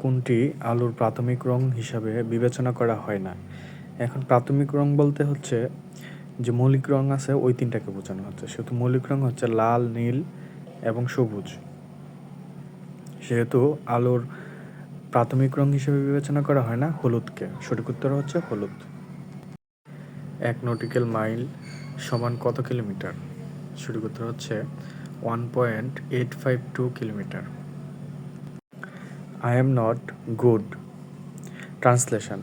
কোনটি আলুর প্রাথমিক রং হিসাবে বিবেচনা করা হয় না? এখন প্রাথমিক রং বলতে হচ্ছে যে মৌলিক রং আছে ওই তিনটাকে বোঝানো হচ্ছে। সেহেতু মৌলিক রং হচ্ছে লাল, নীল এবং সবুজ। সেহেতু আলুর প্রাথমিক রং হিসেবে বিবেচনা করা হয় না হলুদকে। সঠিক উত্তর হচ্ছে হলুদ। 1 নটিক্যাল মাইল সমান কত কিলোমিটার? সঠিক উত্তর হচ্ছে 1.852 kilometre. I am not good translation,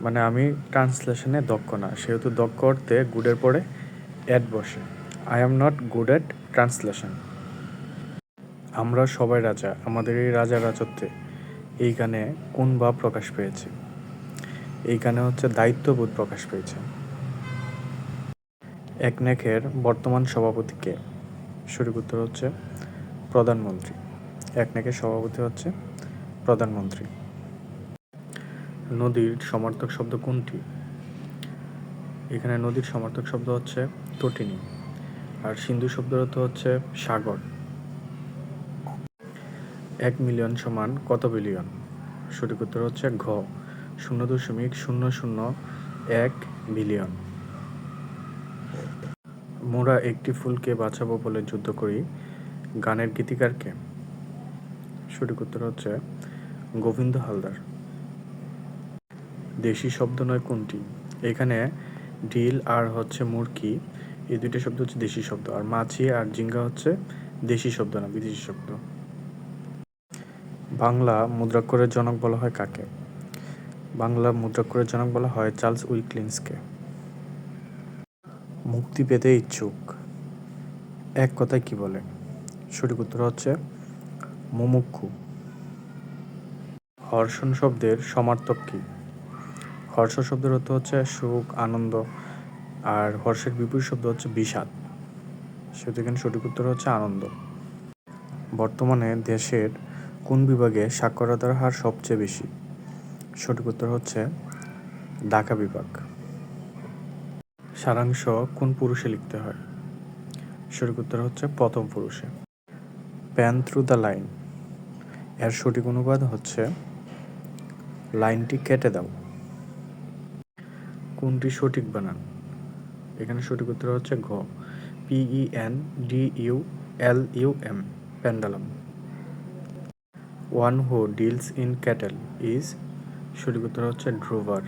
মানে আমি ট্রান্সলেশনে দক্ষ না, সেহেতু দক্ষ অর্থে গুডের পরে অ্যাড বসে। I am not good at translation. আমরা সবাই রাজা, আমাদের এই রাজা রাজত্বে এই গানে কোন ভাব প্রকাশ পেয়েছে? এই গানে হচ্ছে দায়িত্ববোধ প্রকাশ পেয়েছে। একনেকের বর্তমান সভাপতি কে? সঠিক উত্তর হচ্ছে প্রধানমন্ত্রী। একনেকের সভাপতি হচ্ছে প্রধানমন্ত্রী। নদীর সমার্থক শব্দ কোনটি? এখানে নদীর সমার্থক শব্দ হচ্ছে তটিনী, আর সিন্ধু শব্দের অর্থ হচ্ছে সাগর। 1 মিলিয়ন সমান কত বিলিয়ন? সঠিক উত্তর হচ্ছে ঘ 0.001 বিলিয়ন। মোরা একটি ফুলকে বাঁচাবো বলে যুদ্ধ করি গানের গীতিকার কে? সঠিক উত্তর হচ্ছে গোবিন্দ হালদার। দেশি শব্দ নয় কোনটি? এখানে ডিল আর হচ্ছে মুরকি, এই দুইটা শব্দ হচ্ছে দেশি শব্দ, আর মাছি আর জিঙ্গা হচ্ছে দেশি শব্দ না, বিদেশি শব্দ। বাংলা মুদ্রাক্ষরের জনক বলা হয় কাকে? বাংলা মুদ্রাক্ষরের জনক বলা হয় চার্লস উইলকিন্সকে। মুক্তি পেতে ইচ্ছুক এক কথায় কি বলে? সঠিক উত্তর হচ্ছে মুমুক্ষু। হর্ষণ শব্দের সমার্থক কি? হর্ষ শব্দের অর্থ হচ্ছে সুখ, আনন্দ, আর হর্ষের বিপরীত শব্দ হচ্ছে বিষাদ। সেহেতু এখানে সঠিক উত্তর হচ্ছে আনন্দ। বর্তমানে দেশের কোন বিভাগে সাক্ষরতার হার সবচেয়ে বেশি? সঠিক উত্তর হচ্ছে ঢাকা বিভাগ। সারাংশ কোন পুরুষে লিখতে হয়? সঠিক উত্তর হচ্ছে প্রথম পুরুষে। প্যান থ্রু দ্য লাইন এর সঠিক অনুবাদ হচ্ছে লাইনটি কেটে দাও। কোনটি সঠিক বানান? এখানে সঠিক উত্তর হচ্ছে ঘ PENDULUM pendulum. One who deals in cattle is, সঠিক উত্তর হচ্ছে ড্রোভার।